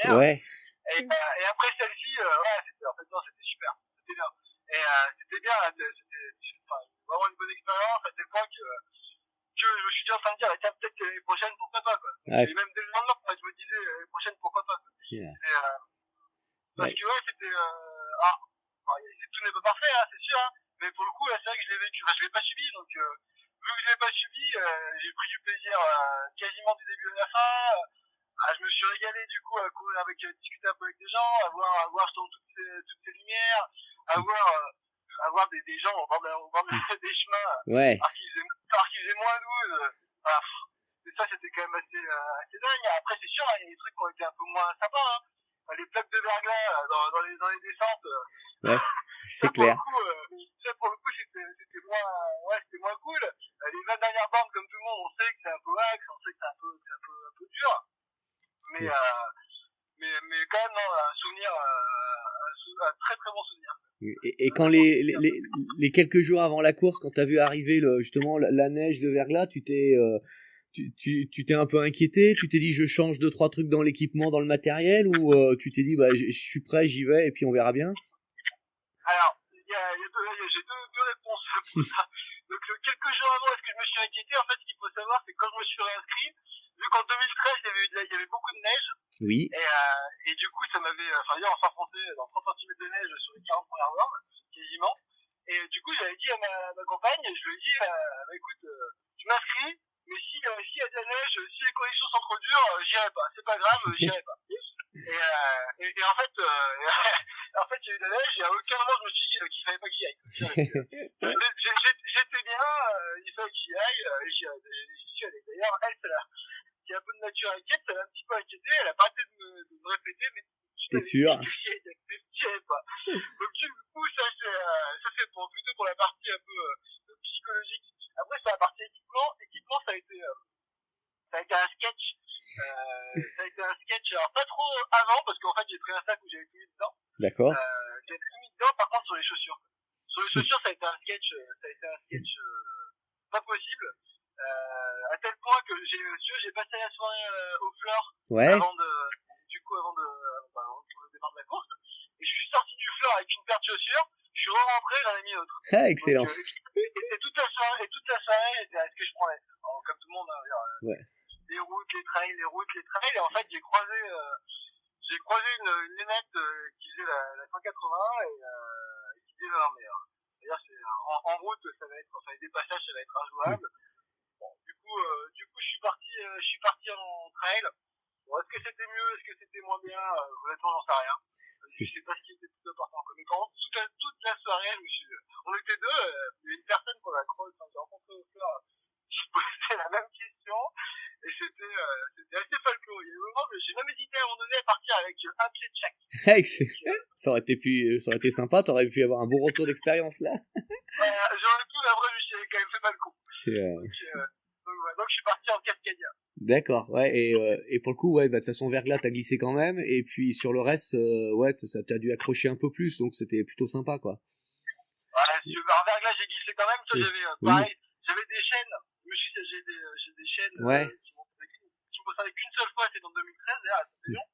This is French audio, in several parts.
Ouais. Et après celle-ci, en fait, non, c'était super. C'était bien. Et c'était bien, vraiment une bonne expérience, à tel point que je me suis dit en train de dire, tiens, peut-être que l'année prochaine, pourquoi pas, quoi. Ouais. Et même dès le lendemain, je me disais, l'année prochaine, pourquoi pas, quoi. Yeah. Parce que, c'était, tout n'est pas parfait, hein, c'est sûr, hein. Mais pour le coup, là, c'est vrai que je l'ai vécu, je l'ai pas subi, donc, vu que je l'ai pas subi, j'ai pris du plaisir, quasiment du début à la fin. Je me suis régalé, du coup, à courir discuter un peu avec des gens, à voir toutes ces lumières, à voir des gens au bord des chemins, Ouais. alors qu'ils faisaient moins 12. Et ça, c'était quand même assez dingue. Après, c'est sûr, il y a des trucs qui ont été un peu moins sympas, hein. Les plaques de verglas dans les descentes. Ouais, c'est clair. Pour le coup, c'était moins cool. Les 20 dernières bandes, comme tout le monde, on sait que c'est un peu axe, on sait que c'est un peu dur. Mais quand même, non, un très très bon souvenir. Et quand les quelques jours avant la course, quand t'as vu arriver justement la neige, le verglas, tu t'es un peu inquiété, tu t'es dit je change 2-3 trucs dans l'équipement, dans le matériel, ou tu t'es dit bah je suis prêt, j'y vais et puis on verra bien? Alors, j'ai deux réponses pour ça. Donc quelques jours avant, est-ce que je me suis inquiété? En fait, ce qu'il faut savoir, c'est que quand je me suis réinscrit, vu qu'en 2013, il y avait beaucoup de neige. Oui. Et du coup, ça m'avait, hier, on s'enfonçait dans 30 cm de neige sur les 40 premières bornes, quasiment. Et du coup, j'avais dit à ma compagne, je lui ai dit, écoute, je m'inscris, mais s'il y a de la neige, si les conditions sont trop dures, j'irai pas. C'est pas grave, j'irai pas. Et en fait, il y a eu de la neige, et à aucun moment je me suis dit qu'il fallait pas que j'y aille. J'étais bien, il fallait que j'y aille, et j'y suis allé. D'ailleurs, elle, qui a un peu de nature inquiète, ça l'a un petit peu inquiété, elle a pas arrêté de me répéter, mais t'es sûr? J'y allais pas. Donc du coup, ça c'est plutôt pour la partie un peu psychologique. Après, sur la partie équipement, ça a été un sketch. Ça a été un sketch, alors pas trop avant, parce qu'en fait j'ai pris un sac où j'avais tout mis dedans. D'accord. J'avais tout mis dedans, par contre sur les chaussures. Sur les chaussures, ça a été un sketch pas possible. À tel point que j'ai passé la soirée au Fleur, ouais. avant le départ de la course. Et je suis sorti du Fleur avec une paire de chaussures, je suis rentré, j'en ai mis d'autres. Ah, excellent. Donc, et toute la soirée, j'étais à ce que je prenais. Alors, comme tout le monde, ouais. Les routes, les trails, et en fait j'ai croisé une nénette qui faisait la 180 et qui disait non mais d'ailleurs en route ça va être, des passages ça va être injouable. Bon, du coup je suis parti en trail. Bon, est-ce que c'était mieux, est-ce que c'était moins bien, honnêtement j'en sais rien. Je sais pas ce qui était plus important. Mais quand toute la soirée, on était deux, il y a une personne qu'on a rencontrée au Fleur qui posait la même question. Et c'était assez folklore. Il y a des moments où j'ai même hésité à un moment donné à partir avec un pied de chaque. Ça aurait été sympa, t'aurais pu avoir un bon retour d'expérience là. J'aurais pu, mais après je me suis quand même fait mal le coup. Donc je suis parti en cascadia. D'accord, ouais, et pour le coup, ouais, bah de toute façon verglas t'as glissé quand même, et puis sur le reste, ouais, ça t'a dû accrocher un peu plus, donc c'était plutôt sympa, quoi. En verglas j'ai glissé quand même, j'avais pareil, j'avais des chaînes, j'ai des chaînes qui m'ont servi qu'une seule fois, c'était en 2013, d'ailleurs, c'était long.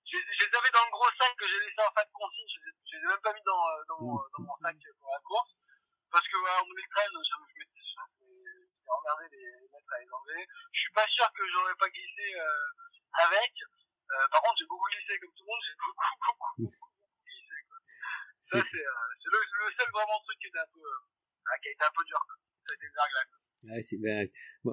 Je les avais dans le gros sac que j'ai laissé en fin de consigne, je les ai même pas mis dans mon sac pour la course, parce que en 2013, je m'étais emmerdé les mettre à les enlever. Je suis pas sûr que j'aurais pas glissé avec. Par contre, j'ai beaucoup glissé comme tout le monde, j'ai beaucoup glissé, quoi. Ça, c'est le seul vraiment truc qui était qui a été un peu dur, quoi. Ça a été le verglas, quoi. Ouais,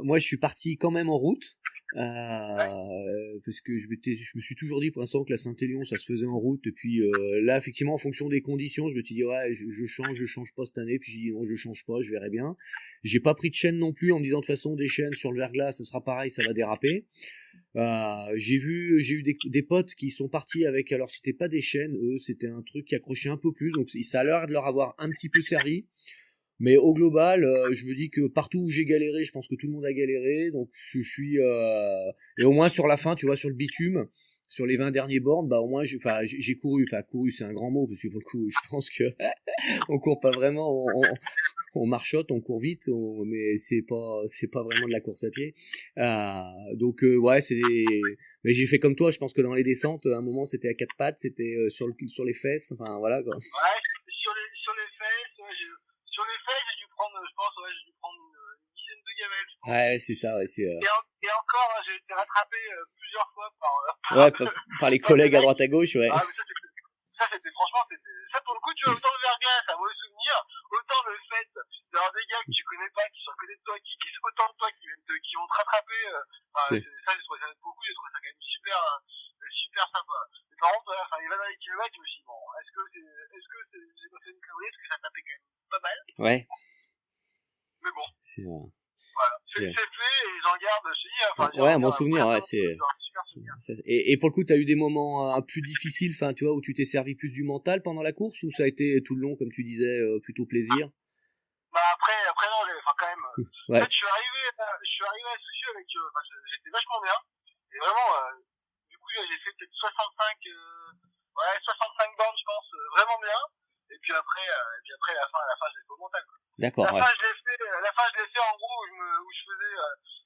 moi je suis parti quand même en route, parce que je me suis toujours dit pour l'instant que la Saint-Élion ça se faisait en route, et puis là effectivement en fonction des conditions je me suis dit ouais je change pas cette année, puis j'ai dit non je change pas, je verrai bien. J'ai pas pris de chaîne non plus en me disant de toute façon des chaînes sur le verglas ce sera pareil, ça va déraper. J'ai eu des potes qui sont partis avec, alors c'était pas des chaînes, eux c'était un truc qui accrochait un peu plus, donc ça a l'air de leur avoir un petit peu servi. Mais au global, je me dis que partout où j'ai galéré, je pense que tout le monde a galéré, donc je suis et au moins sur la fin, tu vois, sur le bitume, sur les 20 derniers bornes, bah au moins j'ai couru, c'est un grand mot parce que pour le coup, je pense que on court pas vraiment, on marchote, on court vite, mais c'est pas vraiment de la course à pied. Donc ouais, mais j'ai fait comme toi. Je pense que dans les descentes, à un moment c'était à quatre pattes, c'était sur les fesses. Enfin voilà quoi. Ouais, sur les fesses, sur les fesses, j'ai dû prendre, je pense, ouais, j'ai dû prendre une dizaine de gamelles, je pense. Ouais, c'est ça. Ouais, Et encore, hein, j'ai été rattrapé plusieurs fois par les collègues à droite à gauche, ouais. Ah, mais ça c'était franchement, ça pour le coup, tu vois, autant le verglas, ça mauvais souvenir, autant le fait d'avoir des gars que tu connais pas, qui sont à côté de toi, qui disent autant de toi, qui vont te rattraper, ça, j'ai trouvé ça beaucoup, j'ai trouvé ça quand même super sympa. Mais par contre, voilà, il va dans les kilomètres, je me suis dit, bon, est-ce que j'ai pas fait une connerie, parce que ça tapait quand même pas mal. Ouais. Mais bon. C'est voilà. C'est fait, et j'en garde, je dis, ouais, un bon souvenir, ouais, et pour le coup, t'as eu des moments plus difficiles, enfin, tu vois, où tu t'es servi plus du mental pendant la course, ou ça a été tout le long, comme tu disais, plutôt plaisir? Bah après non, quand même. Ouais. En fait, je suis arrivé à Soucieux avec, j'étais vachement bien. Et vraiment, du coup, j'ai fait peut-être 65 bornes, je pense, vraiment bien. Et puis après, la fin, je l'ai fait au mental, quoi. D'accord, la fin, je l'ai fait en gros, où je faisais,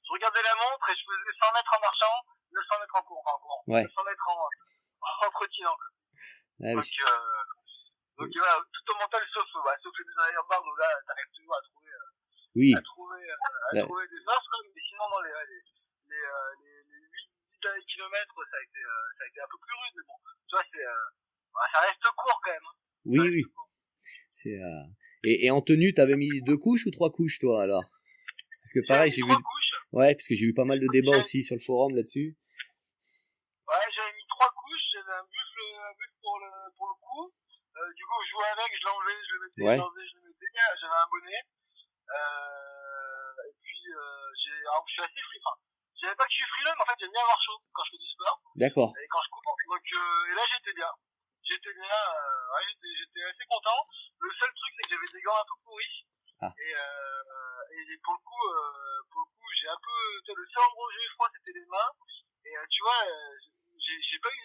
je regardais la montre et je faisais 100 mètres en marchant, 900 mètres en courant, ouais. 900 mètres en trottinant, quoi. Ouais, donc voilà, tout au mental, sauf les deux dernières barres où là, t'arrives toujours à trouver, trouver des forces, quoi. Mais sinon, dans les 8-10 derniers kilomètres, ça a été un peu plus rude, mais bon, tu vois, ça reste court quand même. Oui. C'est, et en tenue, t'avais mis 2 couches ou 3 couches, toi, alors? Parce que pareil, j'ai vu. 3 couches. Ouais, parce que j'ai eu pas mal de débats aussi sur le forum là-dessus. Ouais, j'avais mis 3 couches, j'avais un buffle pour le cou. Du coup, je jouais avec, je l'enlevais, je le mettais, ouais. J'avais un bonnet. Et puis, alors, je suis assez frileux. Je dirais pas que je suis frileux, mais en fait, j'aime bien avoir chaud quand je fais du sport. D'accord. Et quand je cours. Donc, et là, j'étais bien. J'étais assez content. Le seul truc, c'est que j'avais des gants un peu pourris. Ah. Et pour le coup, j'ai un peu, le seul endroit où j'ai eu froid, c'était les mains. Et tu vois, j'ai pas eu,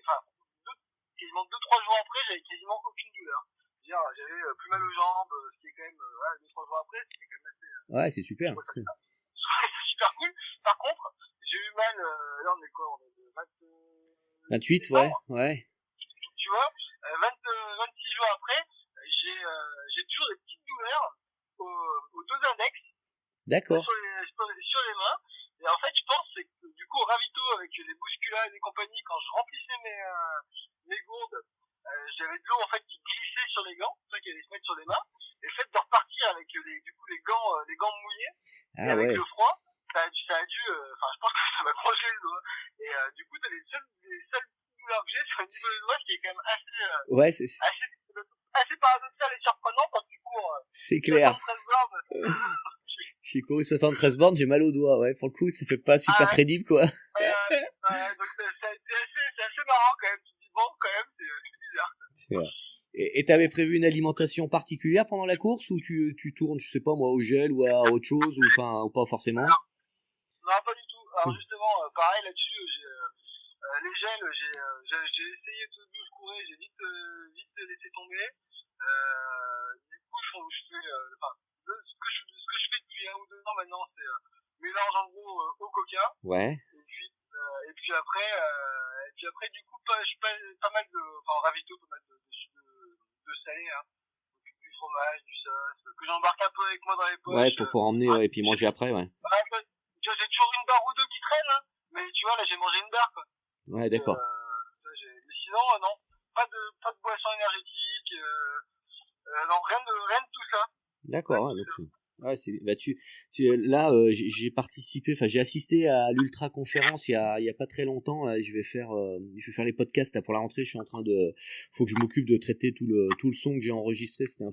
quasiment 2-3 jours après, j'avais quasiment aucune douleur. J'avais plus mal aux jambes, ce qui est quand même, 2-3 jours après, c'était quand même assez. Ouais, c'est super. C'est super cool. Par contre, j'ai eu mal, là on est quoi, on est de 28, ouais. Tu vois, 26 jours après, j'ai toujours des petites douleurs aux deux index. D'accord. Sur les mains. Et en fait, je pense que du coup, au ravito, avec les bousculades et compagnie, quand je remplissais mes gourdes, j'avais de l'eau en fait qui glissait sur les gants, qui allait se mettre sur les mains. Et le fait de repartir avec les gants mouillés, et avec le froid, ça a dû, je pense que ça m'a crangé le doigt. Et du coup, t'as les seules douleurs que j'ai sur le niveau des doigts, ce qui est quand même assez paradoxal et surprenant quand tu cours. C'est clair. J'ai couru 73 bornes, j'ai mal au doigt, ouais. Pour le coup, ça fait pas super crédible, quoi. Donc c'est assez marrant quand même. Tu te dis bon, quand même, c'est bizarre. C'est vrai. Et t'avais prévu une alimentation particulière pendant la course, ou tu tournes, je sais pas moi, au gel ou à autre chose, ou pas forcément? Non, pas du tout. Alors justement, pareil là-dessus, les gels, j'ai essayé de je courais, j'ai vite laissé tomber. Du coup, je fais, ce que je fais depuis 1 ou 2 ans maintenant, c'est mélange en gros au coca. Ouais. Et puis après, du coup, pas mal ravito, pas mal de salé, hein. Donc, du fromage, du sauce, que j'embarque un peu avec moi dans les poches. Ouais, pour emmener, et puis manger après, ouais. J'ai toujours une barre ou deux qui traîne, hein, mais tu vois, là, j'ai mangé une barre, quoi. Ouais, d'accord. Mais sinon, non, pas de boisson énergétique, non, rien de tout ça. D'accord, ouais, donc, ouais, là, j'ai participé, j'ai assisté à l'ultra conférence il y a pas très longtemps. Là, je vais faire les podcasts là pour la rentrée. Je suis en train faut que je m'occupe de traiter tout le son que j'ai enregistré. C'était un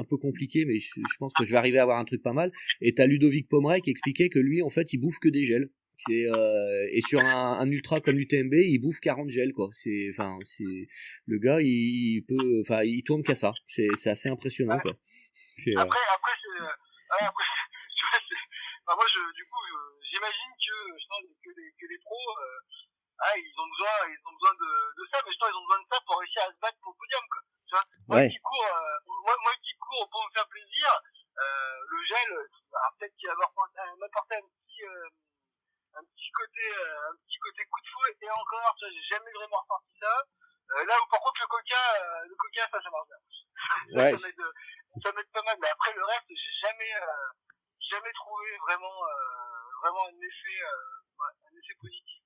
peu compliqué, mais je pense que je vais arriver à avoir un truc pas mal. Et t'as Ludovic Pomeray qui expliquait que lui, en fait, il bouffe que des gels. Et sur un ultra comme l'UTMB, il bouffe 40 gels, quoi. Le gars, il tourne qu'à ça. C'est assez impressionnant, quoi. Après, tu vois, moi, du coup, j'imagine que les pros, ils ont besoin de ça, mais je pense qu'ils ont besoin de ça pour réussir à se battre pour le podium, quoi. Tu vois, moi qui cours pour me faire plaisir, sorti ça. Là où par contre le coca ça marche bien. Ouais. Ça m'aide pas mal, mais après le reste j'ai jamais trouvé vraiment un effet positif.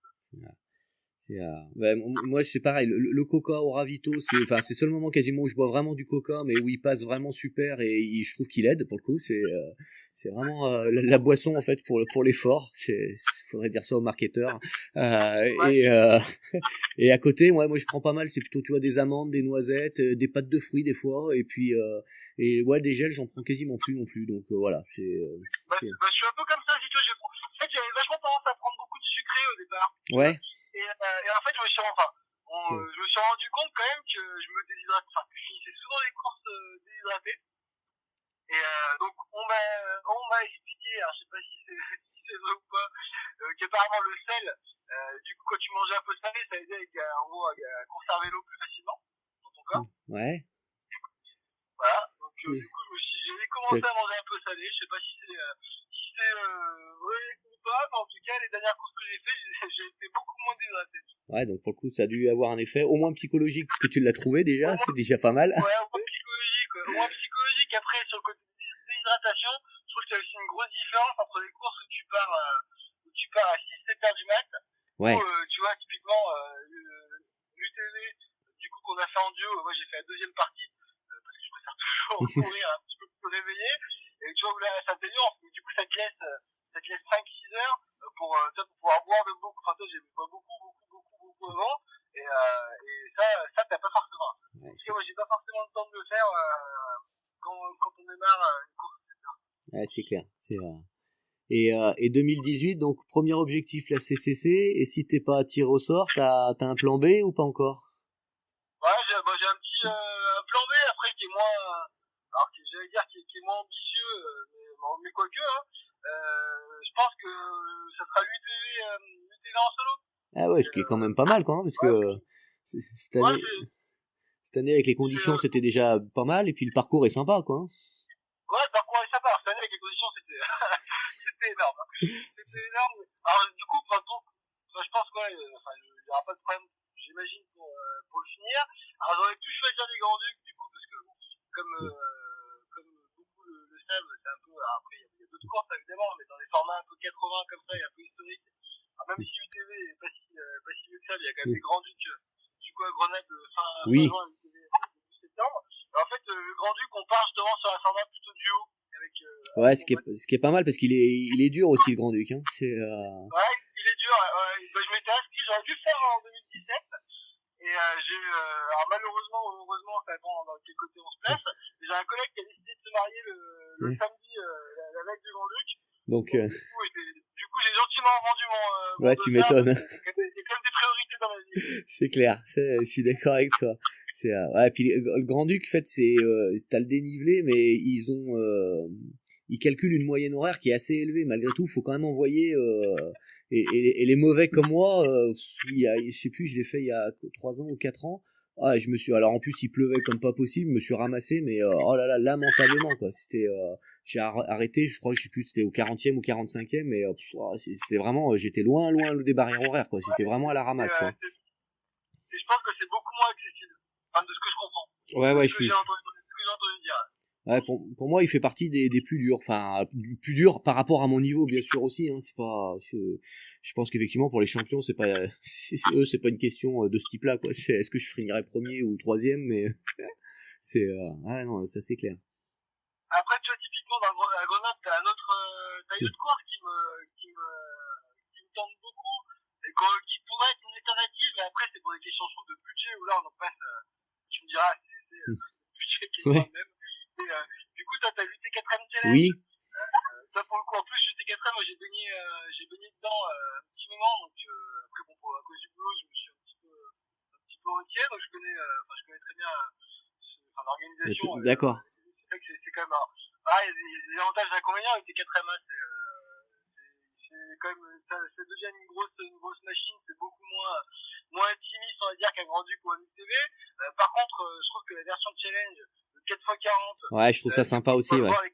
Moi c'est pareil, le coca au ravito, c'est le seul moment quasiment où je bois vraiment du coca, mais où il passe vraiment super et je trouve qu'il aide pour le coup. C'est vraiment la boisson en fait pour l'effort. Faudrait dire ça aux marketeurs. Et à côté, moi je prends pas mal, c'est plutôt tu vois des amandes, des noisettes, des pâtes de fruits des fois, et puis des gels j'en prends quasiment plus non plus. Donc voilà, je suis un peu comme ça si tu veux. En fait j'avais vachement tendance à prendre beaucoup de sucré au départ. Ouais. Et en fait, je me suis rendu compte quand même que je me déshydrate, que je finissais souvent les courses déshydraté. Et donc, on m'a expliqué, alors je sais pas si c'est vrai ou pas, qu'apparemment le sel, du coup, quand tu mangeais un peu salé, ça aidait à conserver l'eau plus facilement dans ton corps. Ouais. Voilà. Donc, du coup, j'avais commencé à manger un peu salé. Je sais pas si c'est vrai ou pas, mais en tout cas, les dernières courses que j'ai fait, j'ai été beaucoup moins déshydraté. Ouais, donc pour le coup, ça a dû avoir un effet au moins psychologique, puisque tu l'as trouvé déjà, c'est déjà pas mal. Ouais, au moins psychologique. Après, sur le côté déshydratation, je trouve qu'il y a aussi une grosse différence entre les courses où tu pars à 6-7 heures du mat, ouais. Où, tu vois, typiquement, l'UTV, du coup, qu'on a fait en duo, moi j'ai fait la deuxième partie, parce que je préfère toujours courir un petit peu plus réveillé, et tu vois, où là, ça t'énerve, du coup, ça te laisse 5-6 heures pour pouvoir boire de beaucoup. Enfin, toi, j'ai bois beaucoup avant, et ça t'as pas forcément. Ouais, parce que moi, j'ai pas forcément le temps de le faire quand on démarre une course. Ouais, c'est clair, c'est vrai. Et 2018, donc premier objectif la CCC, et si t'es pas tiré au sort, t'as un plan B ou pas encore? Ouais, j'ai un petit plan B après qui est moins, alors j'allais dire qui est moins ambitieux, mais quoique, je pense que ça sera l'UTV en solo. Ah ouais, ce qui est quand même pas mal quoi, parce que cette année avec les conditions c'était déjà pas mal, et puis le parcours est sympa quoi. Ouais, le parcours est sympa. Cette année avec les conditions c'était énorme. C'était énorme. Alors du coup, je pense qu'il y aura pas de problème, j'imagine, pour le finir. Alors j'aurais pu choisir les Grands Ducs du coup, parce que comme beaucoup le savent, c'est un peu, après il y a d'autres courses évidemment, mais dans les formats un peu 80 comme ça, et un peu historiques. Alors même si UTV est pas si vieux que ça, il y a quand même des Grands Ducs du coup à Grenade fin juin, UTV début septembre. Alors, en fait, le Grand Duc, on part justement sur un format plutôt duo. Ouais, ce qui est pas mal parce qu'il est dur aussi le Grand Duc, hein. Ouais, il est dur. Je m'étais inscrit, j'aurais dû le faire en 2017. Et alors malheureusement ou heureusement, ça dépend dans quel côté on se place. J'ai un collègue qui a décidé de se marier le samedi, la veille du Grand Duc. Donc du coup, j'ai gentiment vendu mon ouais, tu m'étonnes. Il y a quand même des priorités dans la vie. C'est clair, je suis d'accord avec toi. Ouais, puis le Grand-Duc, en fait, t'as le dénivelé, mais ils calculent une moyenne horaire qui est assez élevée. Malgré tout, faut quand même envoyer, et les mauvais comme moi, je sais plus, je l'ai fait il y a 3 ans ou 4 ans. Ah, alors en plus, il pleuvait comme pas possible, je me suis ramassé, mais oh là là, lamentablement, quoi. J'ai arrêté, je crois que je sais plus, c'était au 40e ou 45e, mais c'était vraiment, j'étais loin des barrières horaires, quoi. C'était vraiment à la ramasse, quoi. Et je pense que c'est beaucoup moins accessible. Enfin, de ce que je comprends. Ouais, ce que j'ai entendu dire. Ouais, pour moi, il fait partie des plus durs. Enfin, plus durs par rapport à mon niveau, bien sûr aussi. Hein. Je pense qu'effectivement pour les champions, c'est pas une question de ce type-là, quoi. Est-ce que je finirai premier ou troisième, mais ouais, non, ça c'est clair. Après, tu vois, typiquement à Grenade, t'as une autre course qui me tente beaucoup et qui pourrait être une alternative, mais après c'est pour des questions de budget où là on en passe. Tu me diras, c'est le budget qui est pas le même. Du coup, toi, t'as l'UT4M Challenge. Oui. Ça, pour le coup, en plus, l'UT4M, moi, j'ai baigné dedans un petit moment. Donc, après, bon, à cause du boulot, je me suis un petit peu retiré. Donc, je connais très bien l'organisation. D'accord. C'est vrai que c'est quand même. Il y a des avantages et inconvénients. l'UT4M, c'est quand même. Ça devient une grosse machine. C'est beaucoup moins intimiste, on va dire, qu'un Grand Duc ou un UTV. Par contre, je trouve que la version Challenge, 4x40. Ouais, je trouve ça sympa aussi, ouais. Voir les